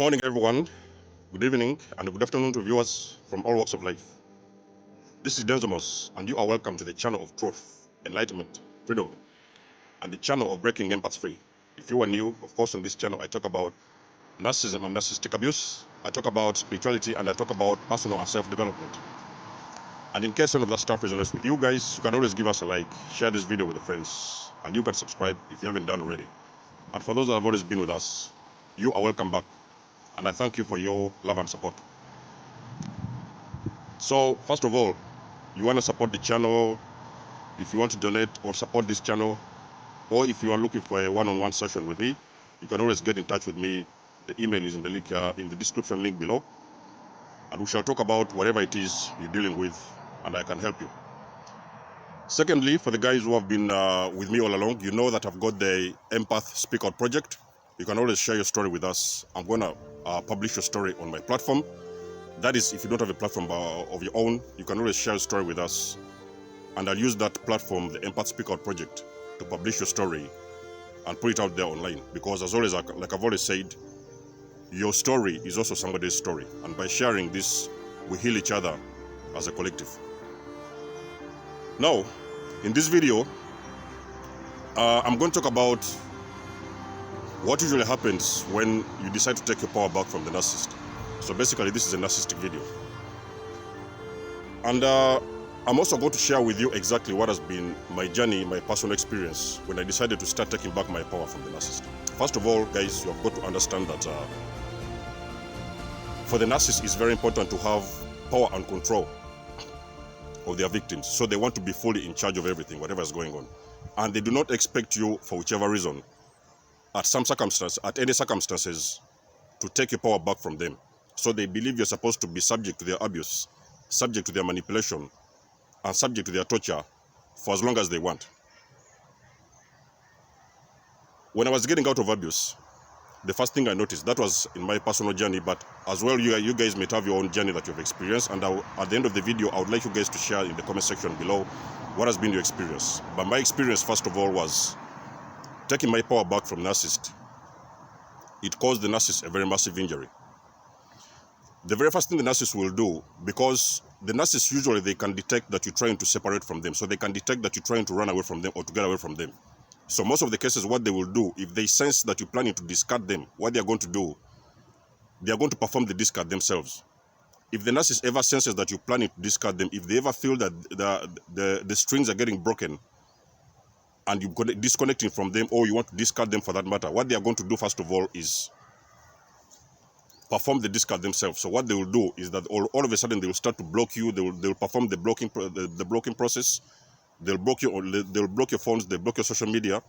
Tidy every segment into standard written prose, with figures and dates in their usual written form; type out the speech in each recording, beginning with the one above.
morning, everyone. Good evening and good afternoon to viewers from all walks of life. This is Denzomus, and you are welcome to the channel of truth, enlightenment, freedom, and the channel of breaking empaths free. If you are new, of course, on this channel, I talk about narcissism and narcissistic abuse. I talk about spirituality, and I talk about personal and self-development. And in case any of that stuff resonates with you guys, you can always give us a like, share this video with your friends, and you can subscribe if you haven't done already. And for those that have always been with us, you are welcome back. And I thank you for your love and support. So, first of all, you want to support the channel, if you want to donate or support this channel, or if you are looking for a one-on-one session with me, you can always get in touch with me. The email is in the link in the description link below, and we shall talk about whatever it is you're dealing with, and I can help you. Secondly, for the guys who have been with me all along, you know that I've got the Empath Speak Out project. You can always share your story with us. I'm going to publish your story on my platform. That is, if you don't have a platform of your own, you can always share your story with us. And I'll use that platform, the Empath Speak Out project, to publish your story and put it out there online. Because as always, like I've always said, your story is also somebody's story. And by sharing this, we heal each other as a collective. Now, in this video, I'm going to talk about what usually happens when you decide to take your power back from the narcissist. So basically, this is a narcissistic video. And I'm also going to share with you exactly what has been my journey, my personal experience when I decided to start taking back my power from the narcissist. First of all, guys, you have got to understand that for the narcissist, it's very important to have power and control of their victims. So they want to be fully in charge of everything, whatever is going on. And they do not expect you, for whichever reason, at any circumstances, to take your power back from them. So they believe you're supposed to be subject to their abuse, subject to their manipulation, and subject to their torture for as long as they want. When I was getting out of abuse, the first thing I noticed, that was in my personal journey, but as well, you guys may have your own journey that you've experienced. And at the end of the video, I would like you guys to share in the comment section below what has been your experience. But my experience, first of all, was taking my power back from narcissist. It caused the narcissist a very massive injury. The very first thing the narcissist will do, because the narcissist usually they can detect that you're trying to separate from them, so they can detect that you're trying to run away from them or to get away from them. So most of the cases, what they will do, if they sense that you're planning to discard them, what they're going to do, they are going to perform the discard themselves. If the narcissist ever senses that you're planning to discard them, if they ever feel that the strings are getting broken, and you're disconnecting from them, or you want to discard them for that matter, what they are going to do first of all is perform the discard themselves. So what they will do is that all of a sudden they will start to block you. They'll perform the blocking process. They'll block you. They'll block your phones. They'll block your social media,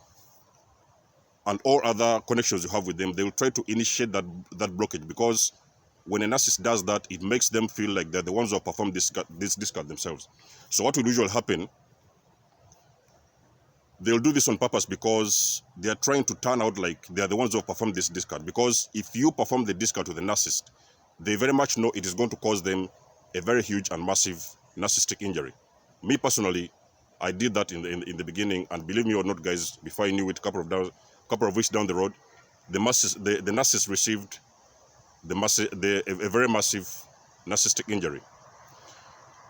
and all other connections you have with them. They will try to initiate that blockage, because when a narcissist does that, it makes them feel like they're the ones who have performed this discard themselves. So what will usually happen? They'll do this on purpose because they are trying to turn out like they are the ones who have performed this discard. Because if you perform the discard to the narcissist, they very much know it is going to cause them a very huge and massive narcissistic injury. Me personally, I did that in the beginning, and believe me or not, guys, before I knew it, a couple of weeks down the road, the narcissist received a very massive narcissistic injury.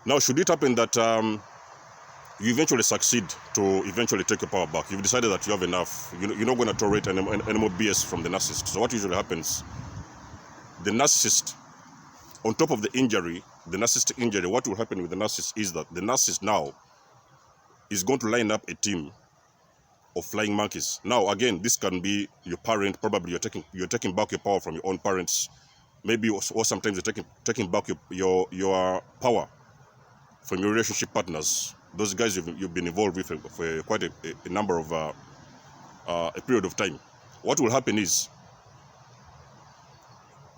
Now, should it happen that you eventually succeed to eventually take your power back, you've decided that you have enough, you're not going to tolerate any more BS from the narcissist. So what usually happens, the narcissist, on top of the injury, the narcissistic injury, what will happen with the narcissist is that the narcissist now is going to line up a team of flying monkeys. Now, again, this can be your parent. Probably you're taking back your power from your own parents. Maybe, or sometimes you're taking back your power from your relationship partners. Those guys you've been involved with for quite a number of a period of time. What will happen is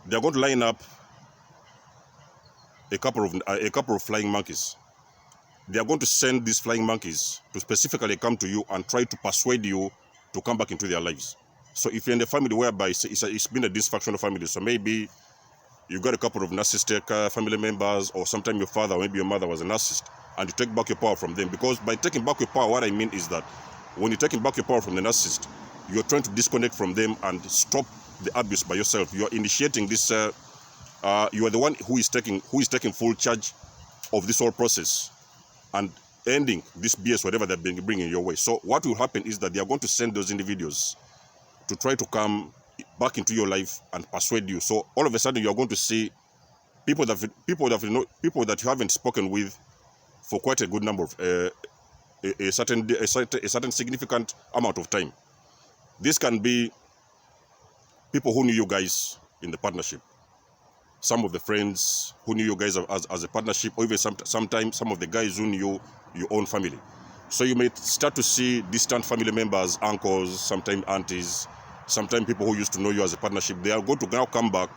they're going to line up a couple of flying monkeys. They are going to send these flying monkeys to specifically come to you and try to persuade you to come back into their lives. So if you're in a family whereby it's been a dysfunctional family, so maybe you've got a couple of narcissistic family members, or sometimes your father or maybe your mother was a narcissist, and you take back your power from them. Because by taking back your power, what I mean is that when you're taking back your power from the narcissist, you're trying to disconnect from them and stop the abuse by yourself. You are initiating this. You are the one who is taking full charge of this whole process and ending this BS, whatever they're bringing your way. So what will happen is that they are going to send those individuals to try to come back into your life and persuade you. So all of a sudden, you are going to see people that you haven't spoken with for quite a good number of a certain significant amount of time. This can be people who knew you guys in the partnership, some of the friends who knew you guys as a partnership, or even sometimes some of the guys who knew your own family. So you may start to see distant family members, uncles, sometimes aunties, sometimes people who used to know you as a partnership. They are going to now come back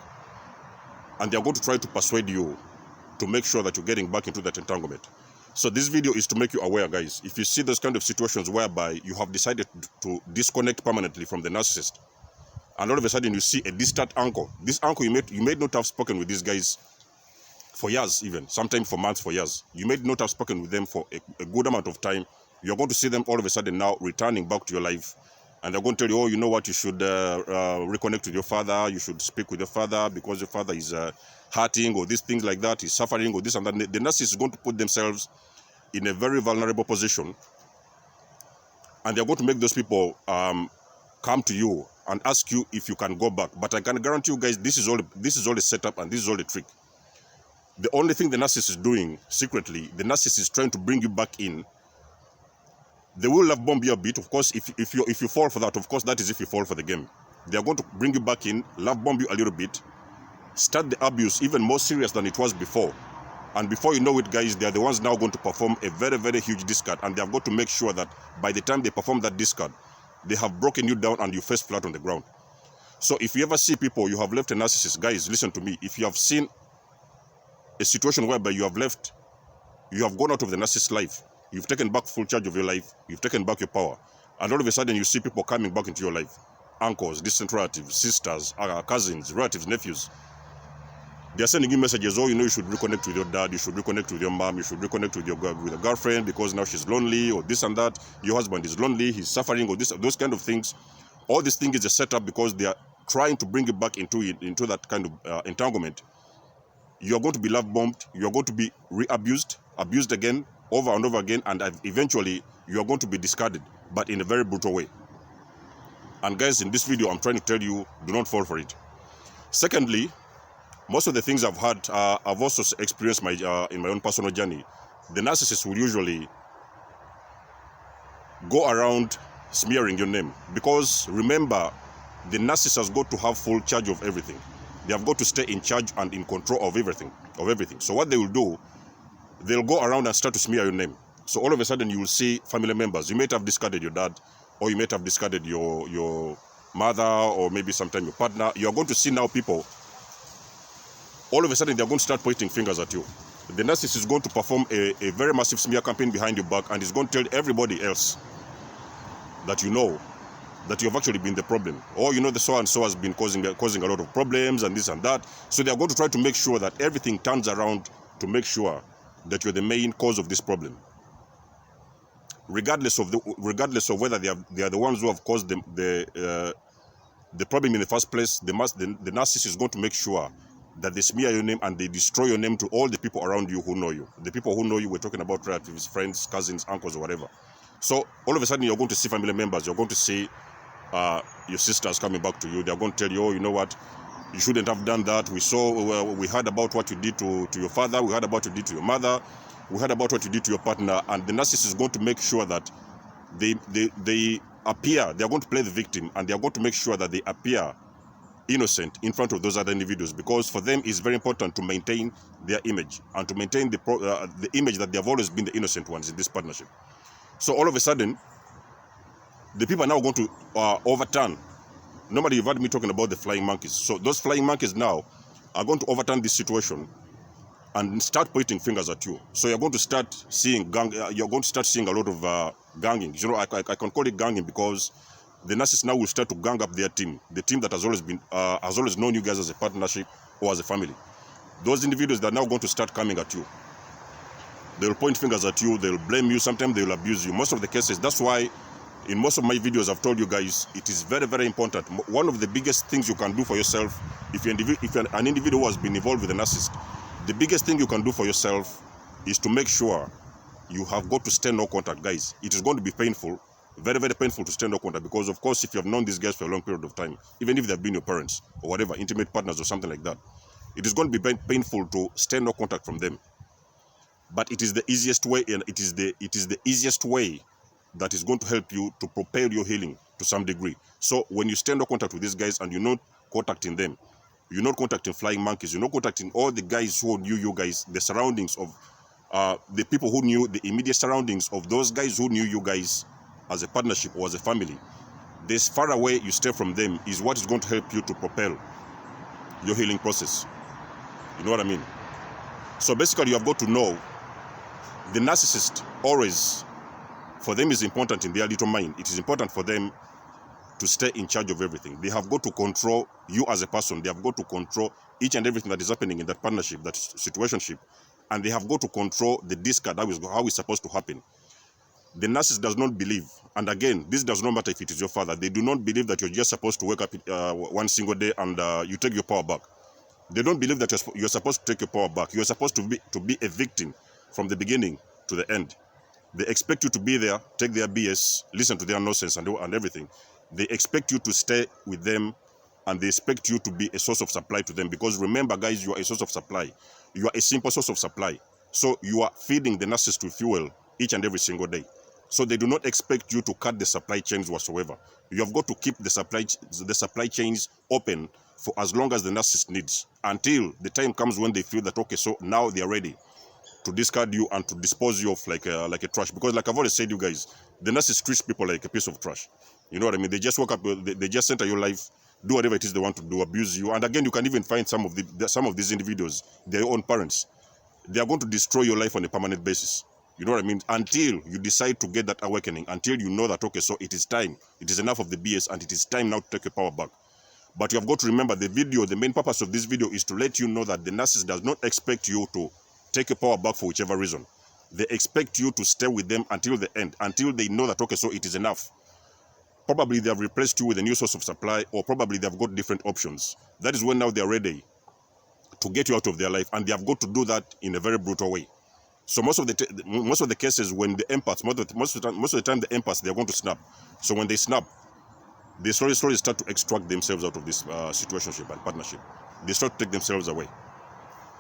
and they are going to try to persuade you to make sure that you're getting back into that entanglement. So this video is to make you aware, guys. If you see those kind of situations whereby you have decided to disconnect permanently from the narcissist, and all of a sudden you see a distant uncle, this uncle you may not have spoken with these guys for years, even sometimes for months, for years. You may not have spoken with them for a good amount of time. You're going to see them all of a sudden now returning back to your life, and they're going to tell you, oh, you know what, you should reconnect with your father, you should speak with your father because your father is hurting, or these things like that, he's suffering, or this and that. The narcissist is going to put themselves in a very vulnerable position, and they're going to make those people come to you and ask you if you can go back. But I can guarantee you guys, this is all a setup, and this is all a trick. The only thing the narcissist is doing secretly, the narcissist is trying to bring you back in. They will love bomb you a bit, of course. If you fall for that, of course, that is if you fall for the game. They are going to bring you back in, love bomb you a little bit, start the abuse even more serious than it was before. And before you know it, guys, they are the ones now going to perform a very, very huge discard, and they have got to make sure that by the time they perform that discard, they have broken you down and you face flat on the ground. So if you ever see people, you have left a narcissist, guys, listen to me. If you have seen a situation whereby you have gone out of the narcissist life, you've taken back full charge of your life, you've taken back your power, and all of a sudden you see people coming back into your life, uncles, distant relatives, sisters, cousins, relatives, nephews. They are sending you messages, oh, you know, you should reconnect with your dad, you should reconnect with your mom, you should reconnect with your girlfriend because now she's lonely, or this and that. Your husband is lonely, he's suffering, or those kind of things. All this thing is a setup because they are trying to bring you back into that kind of entanglement. You are going to be love bombed, you are going to be abused again, over and over again, and eventually you are going to be discarded, but in a very brutal way. And guys, in this video, I'm trying to tell you, do not fall for it. Secondly, most of the things I've had, I've also experienced in my own personal journey. The narcissist will usually go around smearing your name, because remember, the narcissist has got to have full charge of everything. They have got to stay in charge and in control of everything. So what they will do, they'll go around and start to smear your name. So all of a sudden you will see family members. You might have discarded your dad, or you might have discarded your mother, or maybe sometime your partner. You're going to see now people, all of a sudden they're going to start pointing fingers at you. The narcissist is going to perform a very massive smear campaign behind your back, and is going to tell everybody else that you know that you have actually been the problem. Or you know, the so-and-so has been causing a lot of problems and this and that. So they are going to try to make sure that everything turns around to make sure that you're the main cause of this problem. Regardless of whether they are the ones who have caused the problem in the first place, the narcissist is going to make sure that they smear your name and they destroy your name to all the people around you who know you. The people who know you, we're talking about relatives, friends, cousins, uncles, or whatever. So all of a sudden you're going to see family members, you're going to see your sisters coming back to you. They're going to tell you, oh, you know what, you shouldn't have done that. We heard about what you did to your father, we heard about what you did to your mother, we heard about what you did to your partner. And the narcissist is going to make sure that they appear, they are going to play the victim, and they are going to make sure that they appear innocent in front of those other individuals, because for them it's very important to maintain their image and to maintain the image that they have always been the innocent ones in this partnership. So all of a sudden, the people are now going to overturn. Normally you've heard me talking about the flying monkeys. So those flying monkeys now are going to overturn this situation and start pointing fingers at you. So you're going to start seeing you're going to start seeing a lot of ganging. You know, I can call it ganging because the narcissist now will start to gang up their team, the team that has always known you guys as a partnership or as a family. Those individuals that are now going to start coming at you. They'll point fingers at you, they'll blame you, sometimes they'll abuse you. Most of the cases, that's why In most of my videos, I've told you guys, it is very, very important. One of the biggest things you can do for yourself, if you're an individual who has been involved with a narcissist, the biggest thing you can do for yourself is to make sure you have got to stay no contact, guys. It is going to be painful, very, very painful to stay no contact, because of course, if you have known these guys for a long period of time, even if they've been your parents or whatever, intimate partners or something like that, it is going to be painful to stay no contact from them. But it is the easiest way, and it is the easiest way that is going to help you to propel your healing to some degree. So when you stay no contact with these guys and you're not contacting them, you're not contacting flying monkeys, you're not contacting all the guys who knew you guys, the surroundings of the people who knew the immediate surroundings of those guys who knew you guys as a partnership or as a family. This far away you stay from them is what is going to help you to propel your healing process. You know what I mean? So basically, you have got to know the narcissist always, for them, is important in their little mind. It is important for them to stay in charge of everything. They have got to control you as a person. They have got to control each and everything that is happening in that partnership, that situationship. And they have got to control the discard, how it's supposed to happen. The narcissist does not believe, and again, this does not matter if it is your father, they do not believe that you're just supposed to wake up one single day and you take your power back. They don't believe that you're supposed to take your power back. You're supposed to be a victim from the beginning to the end. They expect you to be there, take their BS, listen to their nonsense and everything. They expect you to stay with them, and they expect you to be a source of supply to them. Because remember, guys, you are a source of supply. You are a simple source of supply. So you are feeding the narcissist with fuel each and every single day. So they do not expect you to cut the supply chains whatsoever. You have got to keep the supply chains open for as long as the narcissist needs, until the time comes when they feel that, okay, so now they are ready to discard you and to dispose you of like a trash. Because like I've already said, you guys, the narcissist treats people like a piece of trash. You know what I mean? They just wake up, they just enter your life, do whatever it is they want to do, abuse you. And again, you can even find some of these individuals, their own parents. They are going to destroy your life on a permanent basis. You know what I mean? Until you decide to get that awakening, until you know that, okay, so it is time. It is enough of the BS, and it is time now to take your power back. But you have got to remember, the main purpose of this video is to let you know that the narcissist does not expect you to take your power back for whichever reason. They expect you to stay with them until the end, until they know that, okay, so it is enough. Probably they have replaced you with a new source of supply, or probably they have got different options. That is when now they are ready to get you out of their life, and they have got to do that in a very brutal way. So most of the cases, when the empaths, most of the time the empaths, they are going to snap. So when they snap, they slowly start to extract themselves out of this situationship and partnership. They start to take themselves away.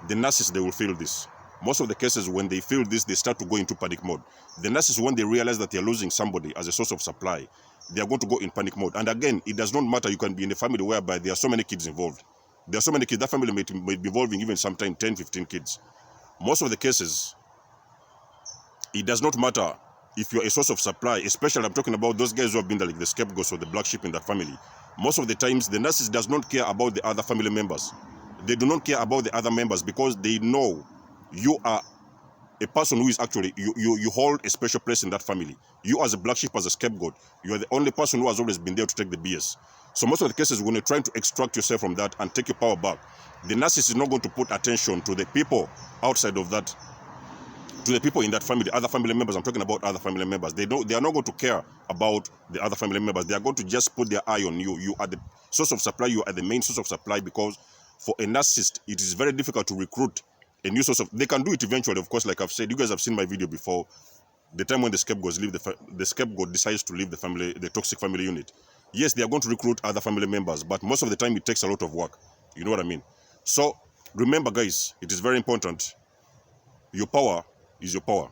The narcissists, they will feel this. Most of the cases, when they feel this, they start to go into panic mode. The narcissists, when they realize that they are losing somebody as a source of supply, they are going to go in panic mode. And again, it does not matter. You can be in a family whereby there are so many kids involved. There are so many kids. That family may be involving even sometimes 10, 15 kids. Most of the cases, it does not matter if you're a source of supply, especially I'm talking about those guys who have been like the scapegoats or the black sheep in that family. Most of the times, the narcissist does not care about the other family members. They do not care about the other members, because they know you are a person who is actually, you hold a special place in that family. You as a black sheep, as a scapegoat, you are the only person who has always been there to take the BS. So most of the cases, when you're trying to extract yourself from that and take your power back, the narcissist is not going to put attention to the people outside of that, to the people in that family, other family members. I'm talking about other family members. They are not going to care about the other family members. They are going to just put their eye on you. You are the source of supply. You are the main source of supply, because for a narcissist, it is very difficult to recruit a new source of. They can do it eventually, of course. Like I've said, you guys have seen my video before. The time when the scapegoat decides to leave the family, the toxic family unit. Yes, they are going to recruit other family members, but most of the time it takes a lot of work. You know what I mean? So remember, guys, it is very important. Your power is your power.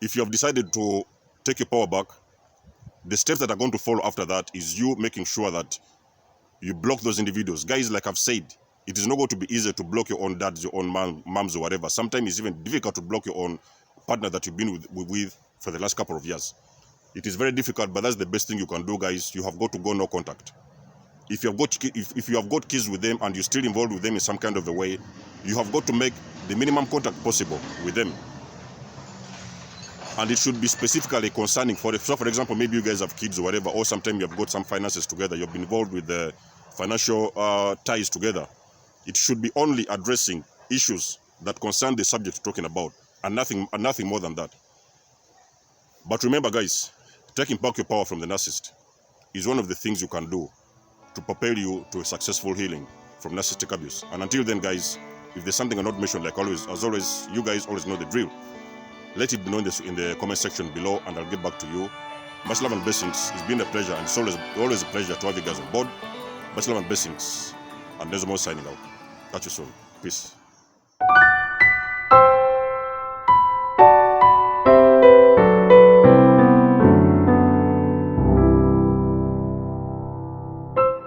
If you have decided to take your power back, the steps that are going to follow after that is you making sure that you block those individuals. Guys, like I've said, it is not going to be easy to block your own dads, your own moms or whatever. Sometimes it's even difficult to block your own partner that you've been with for the last couple of years. It is very difficult, but that's the best thing you can do, guys. You have got to go no contact. If you have got kids with them and you're still involved with them in some kind of a way, you have got to make the minimum contact possible with them. And it should be specifically concerning for example, maybe you guys have kids or whatever, or sometimes you have got some finances together, you've been involved with the financial ties together. It should be only addressing issues that concern the subject you're talking about, and nothing more than that. But remember, guys, taking back your power from the narcissist is one of the things you can do to propel you to a successful healing from narcissistic abuse. And until then, guys, if there's something I not mentioned, like always, as always, you guys always know the drill. Let it be known in the comment section below, and I'll get back to you. Much love and blessings. It's been a pleasure, and it's always a pleasure to have you guys on board. Much love and blessings. And there's more signing out. Catch you soon. Peace.